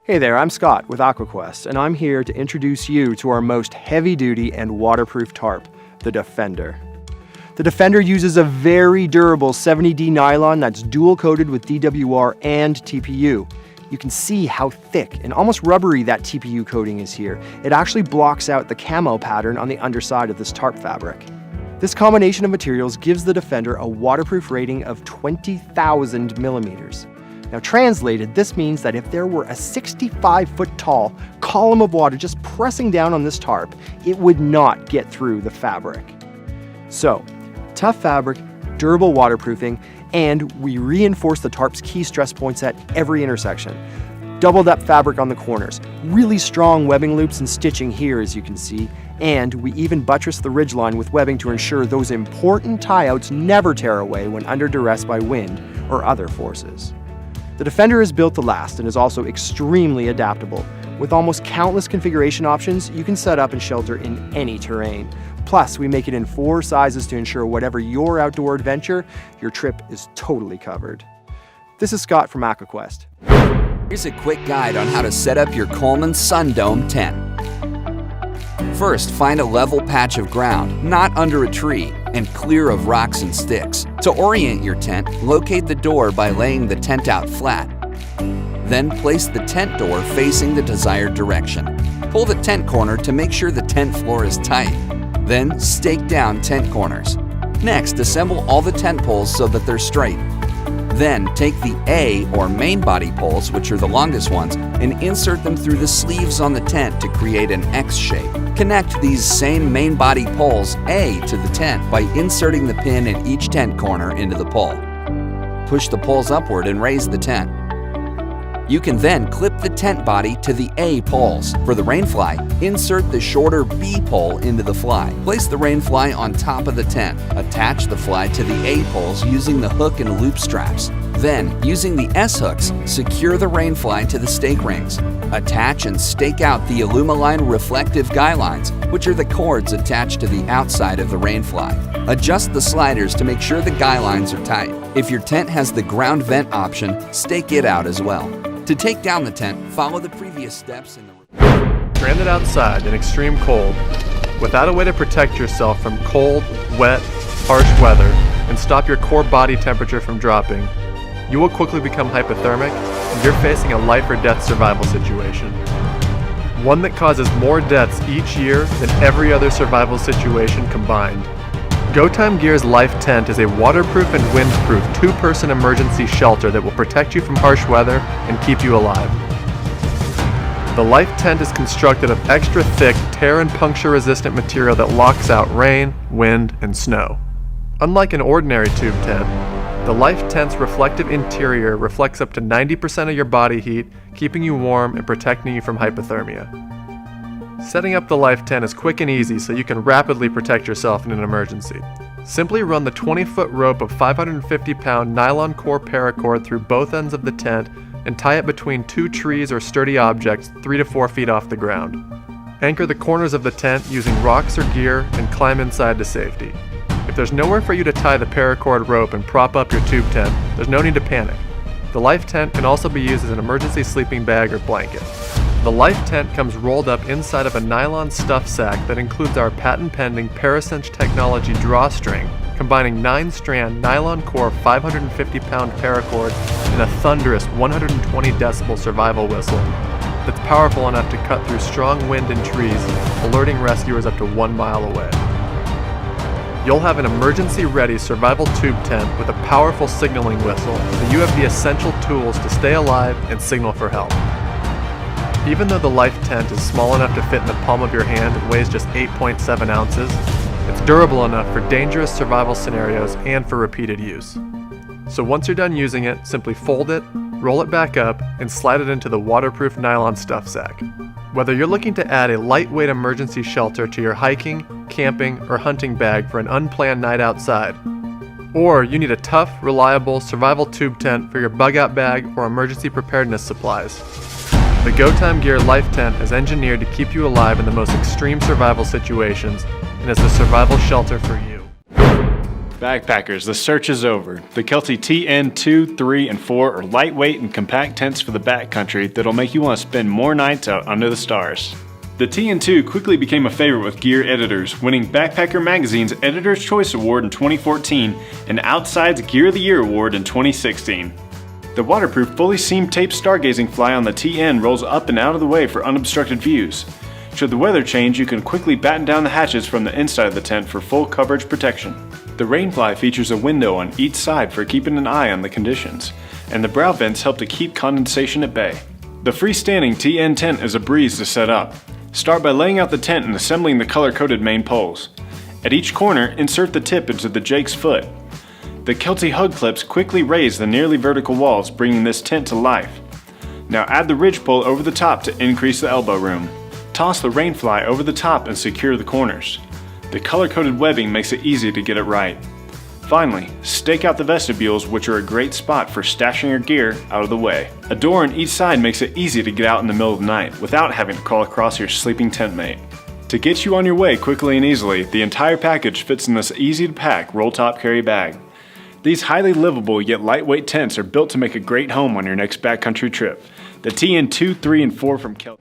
Hey there, I'm Scott with Aqua, and I'm here to introduce you to our most heavy-duty and waterproof tarp, the Defender. The Defender uses a very durable 70D nylon that's dual-coated with DWR and TPU. You can see how thick and almost rubbery that TPU coating is here. It actually blocks out the camo pattern on the underside of this tarp fabric. This combination of materials gives the Defender a waterproof rating of 20,000 millimeters. Now translated, this means that if there were a 65-foot tall column of water just pressing down on this tarp, it would not get through the fabric. So, tough fabric, durable waterproofing, and we reinforce the tarp's key stress points at every intersection. Doubled up fabric on the corners, really strong webbing loops and stitching here as you can see, and we even buttress the ridgeline with webbing to ensure those important tie-outs never tear away when under duress by wind or other forces. The Defender is built to last and is also extremely adaptable. With almost countless configuration options, you can set up and shelter in any terrain. Plus, we make it in 4 sizes to ensure whatever your outdoor adventure, your trip is totally covered. This is Scott from Aqua. Here's a quick guide on how to set up your Coleman Sundome tent. First, find a level patch of ground, not under a tree, and clear of rocks and sticks. To orient your tent, locate the door by laying the tent out flat. Then place the tent door facing the desired direction. Pull the tent corner to make sure the tent floor is tight. Then stake down tent corners. Next, assemble all the tent poles so that they're straight. Then take the A or main body poles, which are the longest ones, and insert them through the sleeves on the tent to create an X shape. Connect these same main body poles A to the tent by inserting the pin in each tent corner into the pole. Push the poles upward and raise the tent. You can then clip the tent body to the A poles. For the rainfly, insert the shorter B pole into the fly. Place the rainfly on top of the tent. Attach the fly to the A poles using the hook and loop straps. Then, using the S hooks, secure the rainfly to the stake rings. Attach and stake out the Alumaline reflective guy lines, which are the cords attached to the outside of the rainfly. Adjust the sliders to make sure the guy lines are tight. If your tent has the ground vent option, stake it out as well. To take down the tent, follow the previous steps in the... Stranded outside in extreme cold, without a way to protect yourself from cold, wet, harsh weather, and stop your core body temperature from dropping, you will quickly become hypothermic, and you're facing a life or death survival situation. One that causes more deaths each year than every other survival situation combined. Go Time Gear's Life Tent is a waterproof and windproof 2-person emergency shelter that will protect you from harsh weather and keep you alive. The Life Tent is constructed of extra thick, tear and puncture resistant material that locks out rain, wind, and snow. Unlike an ordinary tube tent, the Life Tent's reflective interior reflects up to 90% of your body heat, keeping you warm and protecting you from hypothermia. Setting up the Life Tent is quick and easy so you can rapidly protect yourself in an emergency. Simply run the 20-foot rope of 550-pound nylon core paracord through both ends of the tent and tie it between 2 trees or sturdy objects 3 to 4 feet off the ground. Anchor the corners of the tent using rocks or gear and climb inside to safety. If there's nowhere for you to tie the paracord rope and prop up your tube tent, there's no need to panic. The Life Tent can also be used as an emergency sleeping bag or blanket. The Life Tent comes rolled up inside of a nylon stuff sack that includes our patent-pending Paracinch technology drawstring, combining 9-strand nylon core 550-pound paracord and a thunderous 120 decibel survival whistle that's powerful enough to cut through strong wind and trees, alerting rescuers up to 1 mile away. You'll have an emergency-ready survival tube tent with a powerful signaling whistle, so you have the essential tools to stay alive and signal for help. Even though the Life Tent is small enough to fit in the palm of your hand and weighs just 8.7 ounces, it's durable enough for dangerous survival scenarios and for repeated use. So once you're done using it, simply fold it, roll it back up, and slide it into the waterproof nylon stuff sack. Whether you're looking to add a lightweight emergency shelter to your hiking, camping, or hunting bag for an unplanned night outside, or you need a tough, reliable survival tube tent for your bug-out bag or emergency preparedness supplies, the Go Time Gear Life Tent is engineered to keep you alive in the most extreme survival situations and is the survival shelter for you. Backpackers, the search is over. The Kelty TN 2, 3, and 4 are lightweight and compact tents for the backcountry that'll make you want to spend more nights out under the stars. The TN2 quickly became a favorite with gear editors, winning Backpacker Magazine's Editor's Choice Award in 2014 and Outside's Gear of the Year Award in 2016. The waterproof, fully seamed tape stargazing fly on the TN rolls up and out of the way for unobstructed views. Should the weather change, you can quickly batten down the hatches from the inside of the tent for full coverage protection. The rainfly features a window on each side for keeping an eye on the conditions, and the brow vents help to keep condensation at bay. The freestanding TN tent is a breeze to set up. Start by laying out the tent and assembling the color-coded main poles. At each corner, insert the tip into the Jake's foot. The Kelty hug clips quickly raise the nearly vertical walls, bringing this tent to life. Now add the ridge pole over the top to increase the elbow room. Toss the rainfly over the top and secure the corners. The color-coded webbing makes it easy to get it right. Finally, stake out the vestibules, which are a great spot for stashing your gear out of the way. A door on each side makes it easy to get out in the middle of the night without having to crawl across your sleeping tent mate. To get you on your way quickly and easily, the entire package fits in this easy-to-pack roll-top carry bag. These highly livable yet lightweight tents are built to make a great home on your next backcountry trip. The TN 2, 3, and 4 from Kelty.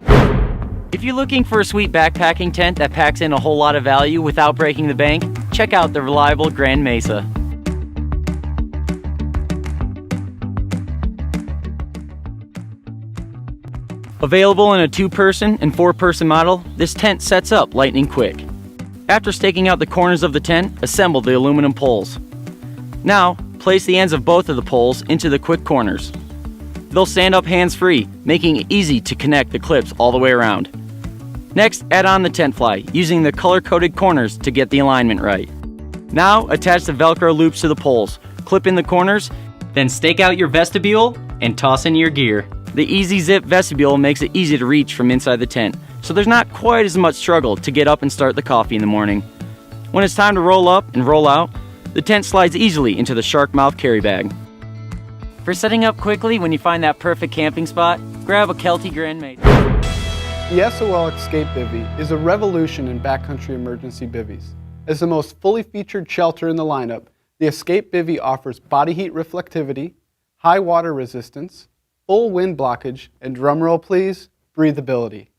If you're looking for a sweet backpacking tent that packs in a whole lot of value without breaking the bank, check out the reliable Grand Mesa. Available in a 2-person and 4-person model, this tent sets up lightning quick. After staking out the corners of the tent, assemble the aluminum poles. Now, place the ends of both of the poles into the quick corners. They'll stand up hands-free, making it easy to connect the clips all the way around. Next, add on the tent fly, using the color-coded corners to get the alignment right. Now, attach the Velcro loops to the poles, clip in the corners, then stake out your vestibule and toss in your gear. The Easy Zip vestibule makes it easy to reach from inside the tent, so there's not quite as much struggle to get up and start the coffee in the morning. When it's time to roll up and roll out, the tent slides easily into the shark mouth carry bag. For setting up quickly when you find that perfect camping spot, grab a Kelty Grand Mesa. The S.O.L Escape Bivvy is a revolution in backcountry emergency bivvies. As the most fully featured shelter in the lineup, the Escape Bivvy offers body heat reflectivity, high water resistance, full wind blockage, and drumroll please, breathability.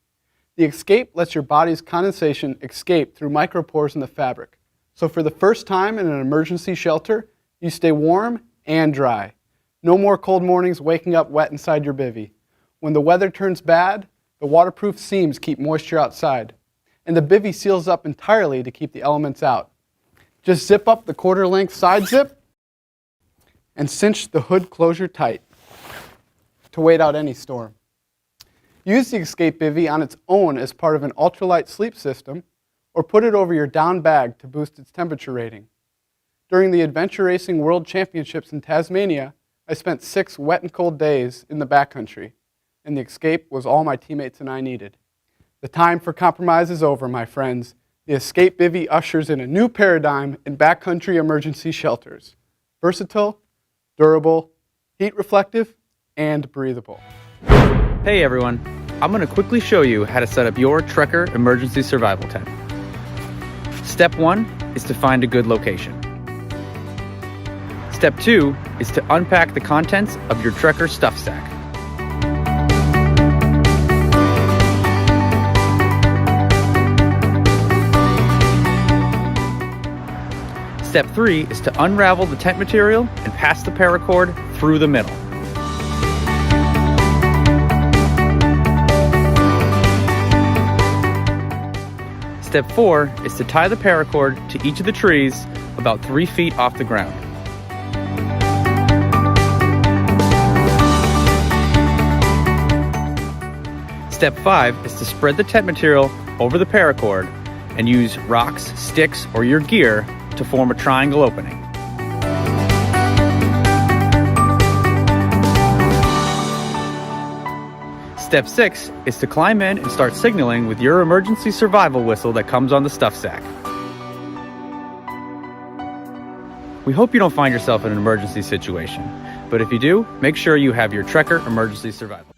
The Escape lets your body's condensation escape through micropores in the fabric. So for the first time in an emergency shelter, you stay warm and dry. No more cold mornings waking up wet inside your bivvy. When the weather turns bad, the waterproof seams keep moisture outside, and the bivvy seals up entirely to keep the elements out. Just zip up the quarter-length side zip and cinch the hood closure tight to wait out any storm. Use the Escape Bivvy on its own as part of an ultralight sleep system, or put it over your down bag to boost its temperature rating. During the Adventure Racing World Championships in Tasmania, I spent 6 wet and cold days in the backcountry, and the Escape was all my teammates and I needed. The time for compromise is over, my friends. The Escape Bivvy ushers in a new paradigm in backcountry emergency shelters. Versatile, durable, heat reflective, and breathable. Hey everyone, I'm going to quickly show you how to set up your TREKYR emergency survival tent. Step 1 is to find a good location. Step 2 is to unpack the contents of your TREKYR stuff sack. Step 3 is to unravel the tent material and pass the paracord through the middle. Step 4 is to tie the paracord to each of the trees about 3 feet off the ground. Step 5 is to spread the tent material over the paracord and use rocks, sticks, or your gear to form a triangle opening. Step 6 is to climb in and start signaling with your emergency survival whistle that comes on the stuff sack. We hope you don't find yourself in an emergency situation, but if you do, make sure you have your TREKYR emergency survival.